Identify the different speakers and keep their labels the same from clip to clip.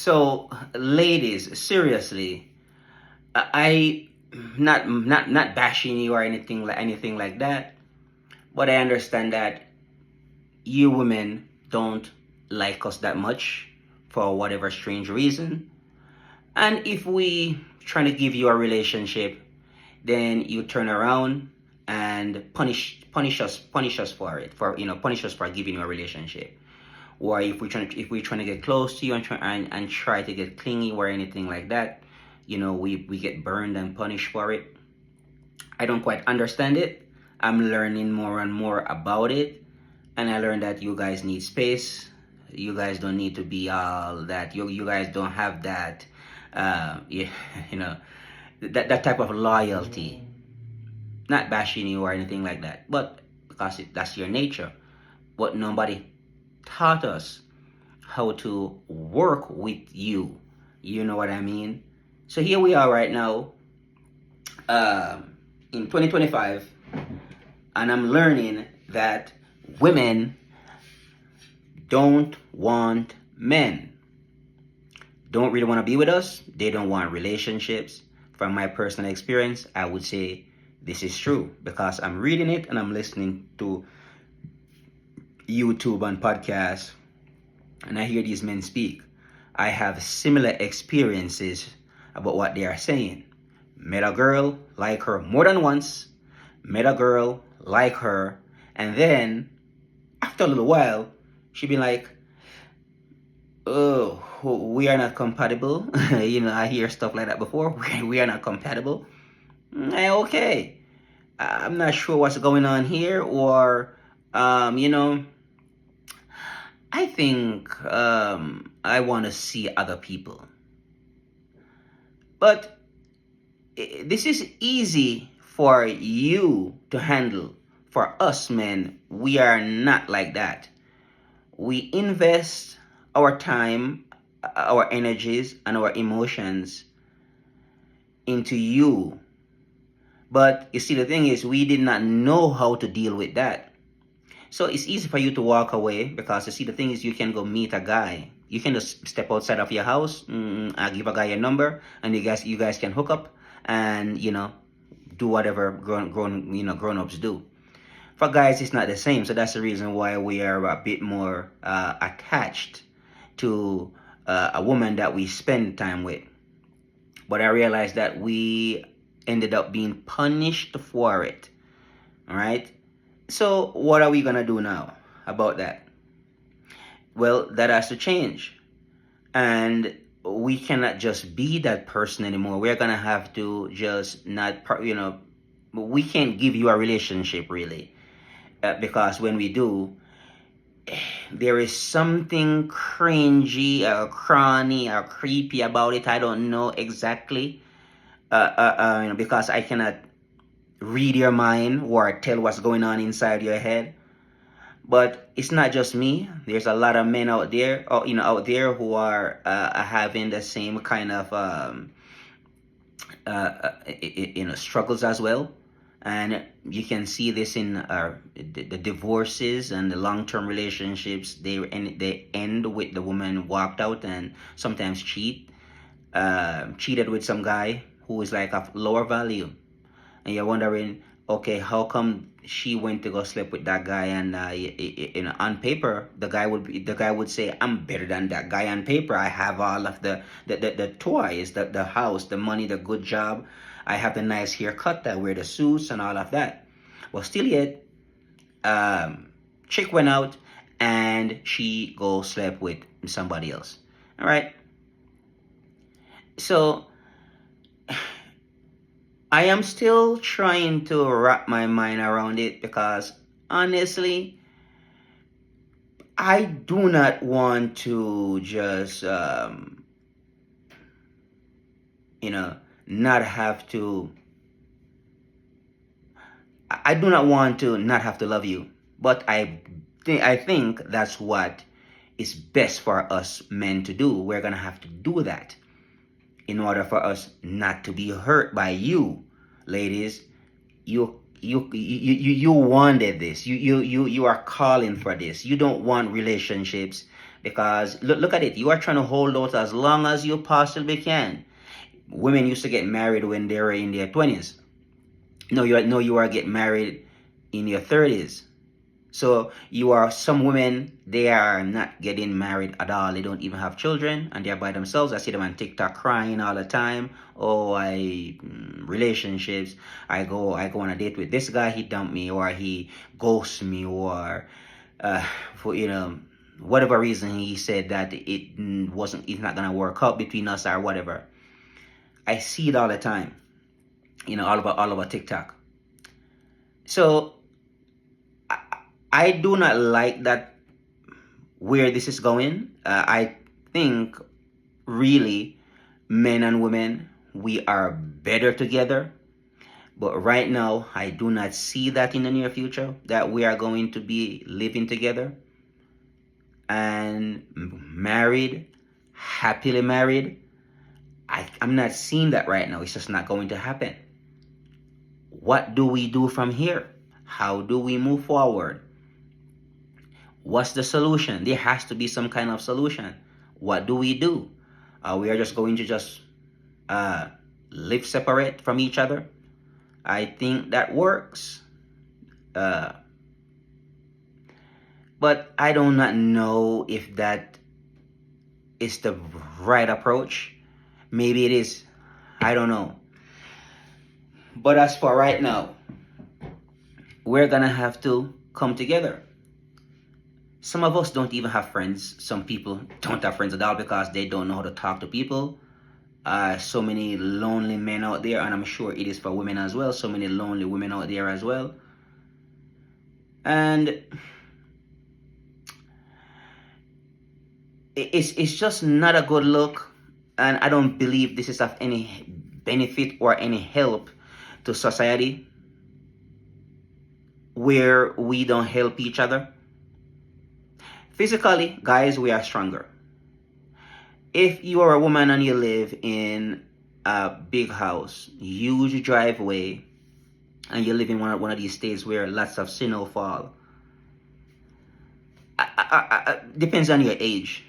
Speaker 1: So, ladies, seriously, I not bashing you or anything like that, but I understand that you women don't like us that much for whatever strange reason. And if we trying to give you a relationship, then you turn around and punish us for it, for punish us for giving you a relationship. Or if we trying to get close to you and try to get clingy or anything like that, we get burned and punished for it. I don't quite understand it. I'm learning more and more about it, and I learned that you guys need space. You guys don't need to be all that. You guys don't have that, yeah, you know, that type of loyalty. Not bashing you or anything like that, but because that's your nature. But nobody taught us how to work with you. You know what I mean? So here we are right now, in 2025, and I'm learning that women don't want men. Don't really want to be with us. They don't want relationships. From my personal experience, I would say this is true because I'm reading it and I'm listening to YouTube and podcasts, and I hear these men speak. I have similar experiences about what they are saying. Met a girl, like her more than once, met a girl, like her, and then after a little while, she be like, oh, we are not compatible. I hear stuff like that before. We are not compatible. Okay. I'm not sure what's going on here, or, I think I want to see other people. But this is easy for you to handle. For us men, we are not like that. We invest our time, our energies, and our emotions into you. But you see, the thing is, we did not know how to deal with that. So it's easy for you to walk away because you see, the thing is, you can go meet a guy. You can just step outside of your house, give a guy your number, and you guys can hook up and do whatever grown ups do. For guys, it's not the same. So that's the reason why we are a bit more attached to a woman that we spend time with. But I realized that we ended up being punished for it. All right. So what are we gonna do now about that? Well, that has to change, and we cannot just be that person anymore. We're gonna have to just not, we can't give you a relationship really, because when we do, there is something cringy or crony or creepy about it. I don't know exactly, because I cannot read your mind or tell what's going on inside your head. But it's not just me. There's a lot of men out there, who are having the same kind of struggles as well. And you can see this in the divorces and the long-term relationships. They end with the woman walked out and sometimes cheated with some guy who is like of lower value, and you're wondering, okay, how come she went to go sleep with that guy? And on paper, the guy would say, I'm better than that guy. On paper, I have all of the toys, the house, the money, the good job. I have the nice haircut. I wear the suits and all of that. Well, still yet, chick went out and she go sleep with somebody else. All right. So I am still trying to wrap my mind around it because honestly, I do not want to just, not have to. I do not want to not have to love you, but I think that's what is best for us men to do. We're gonna have to do that in order for us not to be hurt by you, ladies. You wanted this. You are calling for this. You don't want relationships Because look at it, you are trying to hold out as long as you possibly can. Women used to get married when they were in their 20s. You are getting married in your 30s. So you are some women, they are not getting married at all. They don't even have children, and they're by themselves. I see them on TikTok crying all the time. Oh, relationships. I go on a date with this guy. He dumped me, or he ghosts me, or for whatever reason he said that it's not gonna work out between us or whatever. I see it all the time. All over TikTok. So I do not like that where this is going. I think really men and women, we are better together. But right now, I do not see that in the near future that we are going to be living together and married, happily married. I'm not seeing that right now. It's just not going to happen. What do we do from here? How do we move forward? What's the solution? There has to be some kind of solution. What do? We are just going to just live separate from each other? I think that works. But I do not know if that is the right approach. Maybe it is. I don't know. But as for right now, we're gonna have to come together. Some of us don't even have friends. Some people don't have friends at all because they don't know how to talk to people. So many lonely men out there, and I'm sure it is for women as well. So many lonely women out there as well. And it's just not a good look. And I don't believe this is of any benefit or any help to society where we don't help each other. Physically, guys, we are stronger. If you are a woman and you live in a big house, huge driveway, and you live in one of these states where lots of snow fall, depends on your age.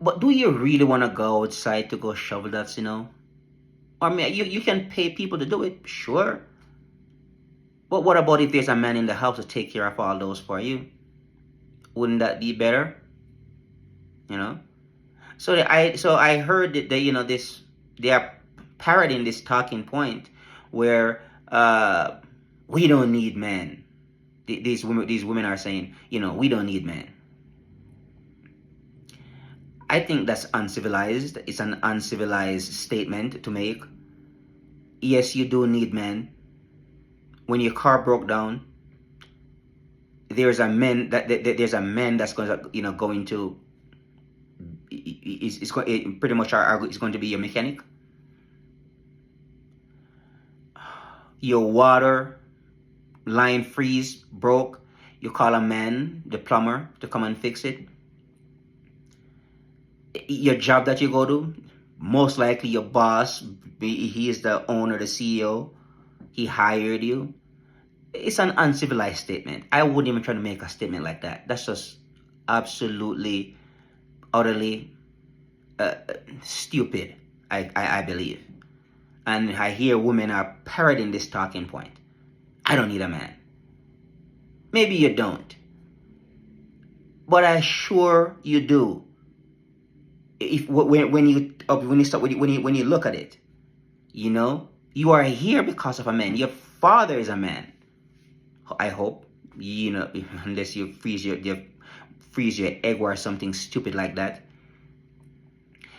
Speaker 1: But do you really want to go outside to go shovel that snow? I mean, you can pay people to do it, sure. But what about if there's a man in the house to take care of all those for you? Wouldn't that be better? So I heard that they are parodying this talking point where we don't need men. These women are saying, we don't need men. I think that's uncivilized. It's an uncivilized statement to make. Yes, you do need men. When your car broke down, there's a man that's going to pretty much is going to be your mechanic. Your water line broke, you call a man, the plumber, to come and fix it. Your job that you go to, most likely your boss, he is the owner, the CEO, he hired you. It's an uncivilized statement. I wouldn't even try to make a statement like that. That's just absolutely, utterly stupid, I believe. And I hear women are parodying this talking point. I don't need a man. Maybe you don't, but I sure you do. When you look at it, you are here because of a man. Your father is a man. I hope, unless you freeze your egg or something stupid like that.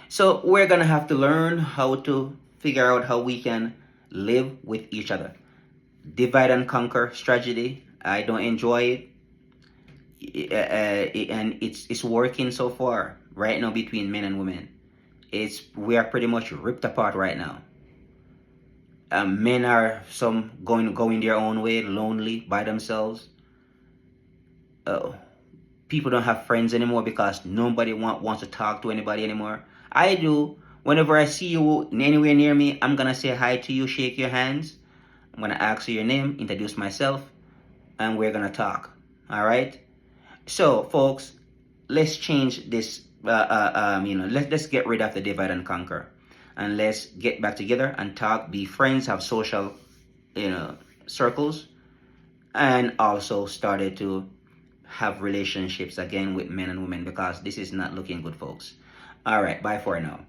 Speaker 1: So we're gonna have to learn how to figure out how we can live with each other. Divide and conquer strategy. I don't enjoy it, and it's working so far right now between men and women. We are pretty much ripped apart right now. Men are some going their own way, lonely by themselves. People don't have friends anymore because nobody wants to talk to anybody anymore. I do. Whenever I see you anywhere near me, I'm gonna say hi to you, shake your hands. I'm gonna ask you your name, introduce myself, and we're gonna talk. All right. So, folks, let's change this. Let's get rid of the divide and conquer, and let's get back together and talk, be friends, have social, circles, and also started to have relationships again with men and women, because this is not looking good, folks. All right, bye for now.